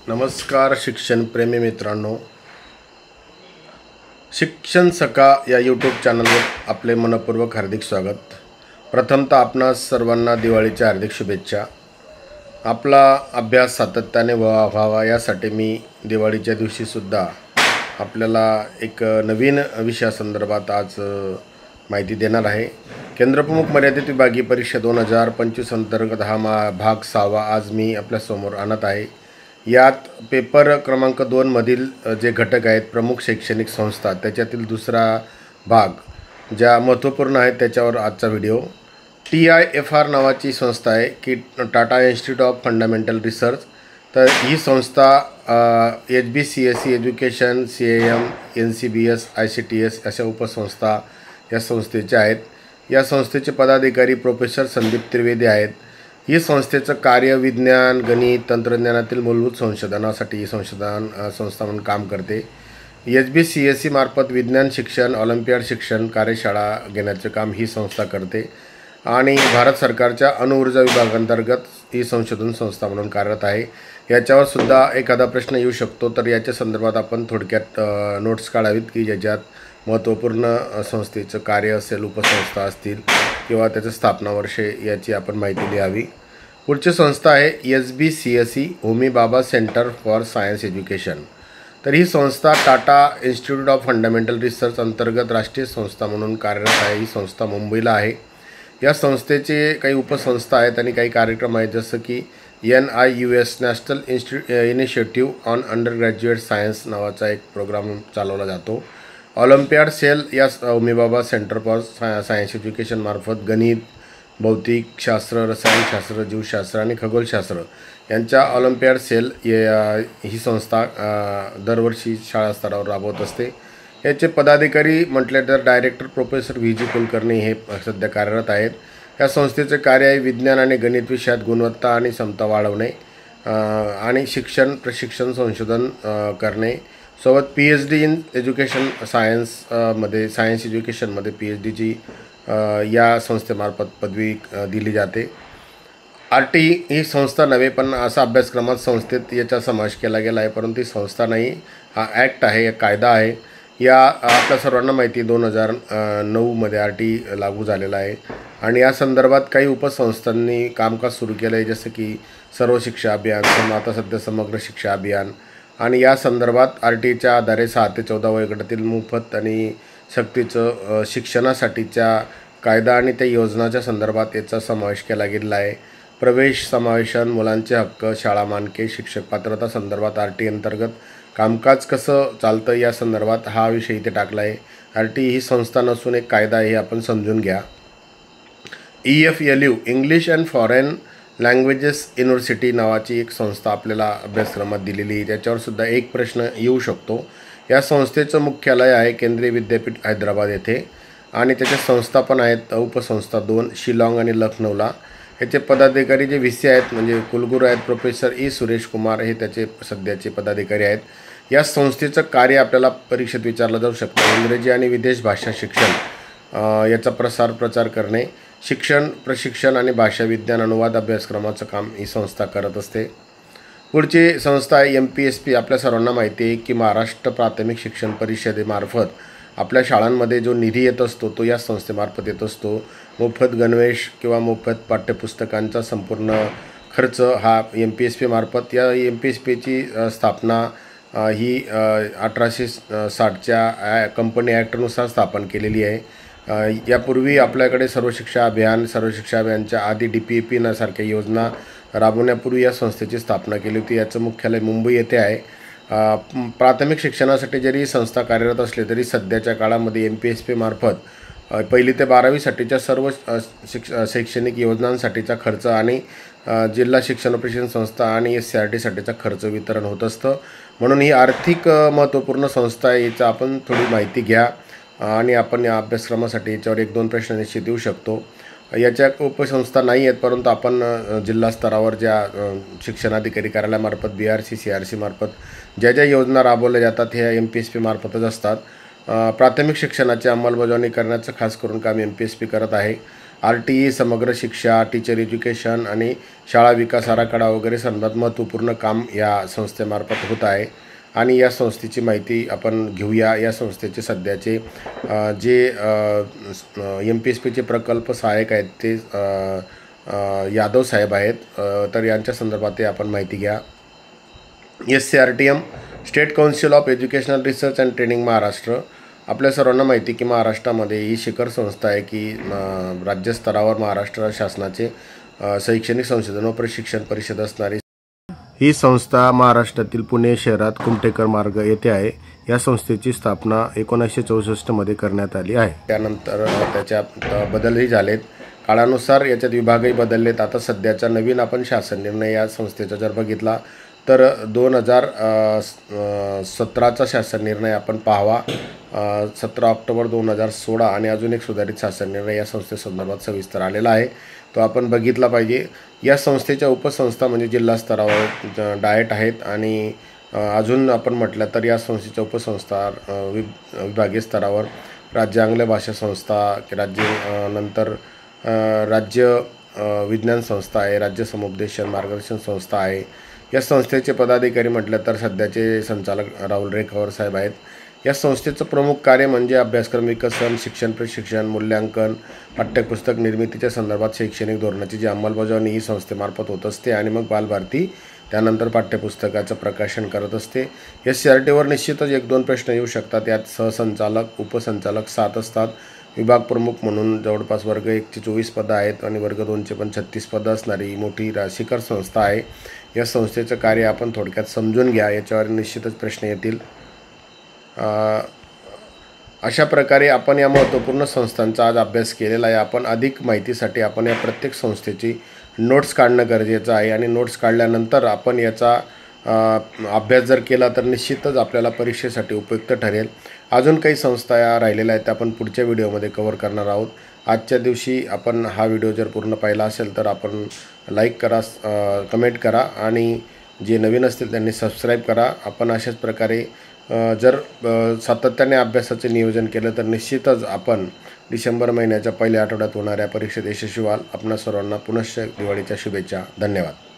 नमस्कार शिक्षणप्रेमी मित्रांनो, शिक्षण सखा या यूट्यूब चॅनलवर आपले मनपूर्वक हार्दिक स्वागत। प्रथमतः आपणास सर्वांना दिवाळीच्या हार्दिक शुभेच्छा। आपला अभ्यास सातत्याने व्हावा यासाठी मी दिवाळीच्या दिवशीसुद्धा आपल्याला एक नवीन विषयासंदर्भात आज माहिती देणार आहे। केंद्रप्रमुख मर्यादित विभागीय परीक्षा 2025 अंतर्गत हा भाग 6 आज मी आपल्यासमोर आणत आहे। यात पेपर क्रमांक 2 मधील जे घटक आहेत प्रमुख शैक्षणिक संस्था त्याच्यातील दुसरा भाग ज्या महत्त्वपूर्ण आहेत त्याच्यावर आजचा व्हिडिओ। TIFR नावाची संस्था आहे की Tata institute of fundamental research. तर ही संस्था HBCSE education, CAM, NCBS, ICTS अशा उपसंस्था या संस्थेच्या आहेत। या संस्थेचे पदाधिकारी प्रोफेसर संदीप त्रिवेदी आहेत। ही संस्थेचं कार्य विज्ञान, गणित, तंत्रज्ञानातील मूलभूत संशोधनासाठी ही संस्था म्हणून काम करते। HBCSE मार्फत विज्ञान शिक्षण, ऑलिम्पियाड शिक्षण कार्यशाळा घेण्याचे काम ही संस्था करते आणि भारत सरकारच्या अणुऊर्जा विभागांतर्गत ही संशोधन संस्था म्हणून कार्यरत आहे। याच्यावर सुद्धा एखादा प्रश्न येऊ शकतो, तर याच्या संदर्भात आपण थोडक्यात नोट्स काढावीत की ज्याच्यात महत्त्वपूर्ण संस्थेचं कार्य असेल, उपसंस्था असतील किंवा त्याचं स्थापना वर्षे याची आपण माहिती लिहावी। पुढची संस्था आहे HBCSE Homi Bhabha centre for science education. तर ही संस्था Tata institute of fundamental research अंतर्गत राष्ट्रीय संस्था म्हणून कार्यरत आहे। ही संस्था मुंबईला आहे। या संस्थेचे काही उपसंस्था आहेत आणि काही कार्यक्रम आहेत, जसं की NIUS national initiative on under graduate science नावाचा एक प्रोग्राम चालवला जातो। ऑलिम्पियाड सेल या Homi Bhabha centre for science education मार्फत गणित, भौतिक शास्त्र, रसायनशास्त्र, जीवशास्त्र आणि खगोलशास्त्र यांच्या ऑलिम्पियाड सेल ही संस्था दरवर्षी शाळा स्तरावर राबवत असते। याचे पदाधिकारी म्हटले तर डायरेक्टर प्रोफेसर VG कुलकर्णी हे सध्या कार्यरत आहेत। या संस्थेचे कार्य आहे विज्ञान आणि गणित विषयात गुणवत्ता आणि क्षमता वाढवणे आणि शिक्षण, प्रशिक्षण, संशोधन करणे। सोबत PhD इन एज्युकेशन सायन्स एज्युकेशनमध्ये PhDची या संस्थेमार्फत पदवी दिली जाते। RT ही संस्था नव्हे, पण असा अभ्यासक्रमात संस्थेत याचा समावेश केला गेला आहे, परंतु ही संस्था नाही, हा ॲक्ट आहे, कायदा आहे। या आपल्या सर्वांना माहिती 2009मध्ये RT लागू झालेला आहे आणि या संदर्भात काही उपसंस्थांनी कामकाज सुरू केलं आहे, जसं की सर्व शिक्षा अभियान, आता सध्या समग्र शिक्षा अभियान। आणि या संदर्भात RTच्या आधारे 6 ते 14 वयोगटातील मोफत आणि सक्तीचं शिक्षणासाठीच्या कायदा आणि त्या योजनाच्या संदर्भात याचा समावेश केला गेलेला आहे। प्रवेश, समावेशन, मुलांचे हक्क, शाळा मानके, शिक्षक पात्रता संदर्भात RT अंतर्गत कामकाज कसं चालतं या संदर्भात हा विषय इथे टाकला आहे। RT ही संस्था नसून एक कायदा आहे, हे आपण समजून घ्या। EFLU English and foreign languages university नावाची एक संस्था आपल्याला अभ्यासक्रमात दिलेली आहे, त्याच्यावरसुद्धा एक प्रश्न येऊ शकतो। या संस्थेचं मुख्यालय आहे केंद्रीय विद्यापीठ हैदराबाद येथे आणि त्याच्या संस्था पण आहेत उपसंस्था 2 शिलाँग आणि लखनौला। याचे पदाधिकारी जे VC आहेत म्हणजे कुलगुरू आहेत प्रोफेसर E सुरेश कुमार, हे त्याचे सध्याचे पदाधिकारी आहेत। या संस्थेचं कार्य आपल्याला परीक्षेत विचारलं जाऊ शकतं। इंग्रजी आणि विदेश भाषा शिक्षण याचा प्रचार करणे, शिक्षण, प्रशिक्षण आणि भाषा विज्ञान अनुवाद अभ्यासक्रमाचं काम ही संस्था करत असते। पुढची संस्था आहे MPSP। आपल्या सर्वांना माहिती आहे की महाराष्ट्र प्राथमिक शिक्षण परिषदेमार्फत आपल्या शाळांमध्ये जो निधी येत असतो तो या संस्थेमार्फत येत असतो। मोफत गणवेश किंवा मोफत पाठ्यपुस्तकांचा संपूर्ण खर्च हा MPSP मार्फत। या MPSPची स्थापना ही 1860च्या कंपनी ॲक्टनुसार स्थापन केलेली आहे। यापूर्वी आपल्याकडे सर्व शिक्षा अभियानच्या आधी DPEP सारख्या योजना राबवण्यापूर्वी या संस्थेची स्थापना केली होती। याचं मुख्यालय मुंबई येथे आहे। प्राथमिक शिक्षणासाठी जरी संस्था कार्यरत असली तरी सध्याच्या काळामध्ये MPSP मार्फत 1ली ते 12वीसाठीच्या सर्व शैक्षणिक योजनांसाठीचा खर्च आणि जिल्हा शिक्षण प्रशिक्षण संस्था आणि SCRT खर्च वितरण होत असतं। म्हणून ही आर्थिक महत्त्वपूर्ण संस्था आहे, याचा आपण थोडी माहिती घ्या आणि आपण या अभ्यासक्रमासाठी याच्यावर 1-2 प्रश्न निश्चित येऊ शकतो। याच्या उपसंस्था नाही आहेत, परंतु आपण जिल्हा स्तरावर ज्या शिक्षणाधिकारी कार्यालयामार्फत BRC CRC मार्फत ज्या योजना राबवल्या जातात ह्या MPSP मार्फतच असतात। प्राथमिक शिक्षणाची अंमलबजावणी करण्याचं खास करून काम MPSP करत आहे। RTE समग्र शिक्षा, टीचर एज्युकेशन आणि शाळा विकास आराखडा वगैरे संदर्भात महत्त्वपूर्ण काम या संस्थेमार्फत होत आहे आणि या संस्थेची माहिती आपण घेऊया। या संस्थेचे सध्याचे जे MPSPचे प्रकल्प सहाय्यक आहेत ते यादव साहेब आहेत, तर यांच्या संदर्भात आपण माहिती घ्या। SCRTM state council of educational research and training Maharashtra, आपल्या सर्वांना माहिती की महाराष्ट्रामध्ये ही शिखर संस्था आहे की राज्यस्तरावर महाराष्ट्र शासनाचे शैक्षणिक संशोधन व प्रशिक्षण परिषद असणारी ही संस्था महाराष्ट्रातील पुणे शहरात कुमठेकर मार्ग येथे आहे। या संस्थेची स्थापना 1964 मध्ये करण्यात आली आहे। त्यानंतर त्याच्यात बदलही झालेत, काळानुसार याच्यात विभागही बदललेत। आता सध्याचा नवीन आपण शासन निर्णय या संस्थेचा जर बघितला तर 2017चा शासन निर्णय आपण पाहावा, 17 ऑक्टोबर 2016 आणि अजून एक सुधारित शासन निर्णय या संस्थेसंदर्भात सविस्तर आलेला आहे, तो आपण बघितला पाहिजे। या संस्थेच्या उपसंस्था म्हणजे जिल्हा स्तरावर डाएट आहेत आणि अजून आपण म्हटलं तर या संस्थेच्या उपसंस्था विभागीय स्तरावर राज्य आंग्ल भाषा संस्था, नंतर राज्य विज्ञान संस्था आहे, राज्य समुपदेशन मार्गदर्शन संस्था आहे। या संस्थेचे पदाधिकारी म्हटलं तर सध्याचे संचालक राहुल रेखावर साहेब आहेत। या संस्थेचं प्रमुख कार्य म्हणजे अभ्यासक्रम विकसन, शिक्षण प्रशिक्षण, मूल्यांकन, पाठ्यपुस्तक निर्मितीच्या संदर्भात शैक्षणिक धोरणाची जी अंमलबजावणी ही संस्थेमार्फत होत असते आणि मग बालभारती त्यानंतर पाठ्यपुस्तकाचं प्रकाशन करत असते। SCRTवर निश्चितच 1-2 प्रश्न येऊ शकतात। यात सहसंचालक, उपसंचालक 7 असतात। विभाग प्रमुख म्हणून जवळपास वर्ग 1चे 24 पदं आहेत आणि वर्ग 2चे पण 36 पदं असणारी मोठी शिखर संस्था आहे। या संस्थेचं कार्य आपण थोडक्यात समजून घ्या, याच्यावर निश्चितच प्रश्न येतील। अशा प्रकारे आपण या महत्त्वपूर्ण संस्थांचा आज अभ्यास केलेला आहे। आपण अधिक माहितीसाठी आपण या प्रत्येक संस्थेची नोट्स काढणं गरजेचं आहे आणि नोट्स काढल्यानंतर आपण याचा अभ्यास जर केला तर निश्चितच आपल्याला परीक्षेसाठी उपयुक्त ठरेल। अजून काही संस्था या राहिलेल्या आहेत, आपण पुढच्या व्हिडिओमध्ये कव्हर करणार आहोत। आजच्या दिवशी आपण हा व्हिडिओ जर पूर्ण पाहिला असेल तर आपण लाईक करा, कमेंट करा आणि जे नवीन असतील त्यांनी सबस्क्राईब करा। आपण अशाच प्रकारे जर सातत्याने अभ्यासाचे नियोजन केलं तर निश्चितच आपण डिसेंबर महिन्याच्या पहिल्या आठवड्यात होणाऱ्या परीक्षेत यशस्वी व्हाल। आपणा सर्वांना पुनश्च दिवाळीच्या शुभेच्छा। धन्यवाद।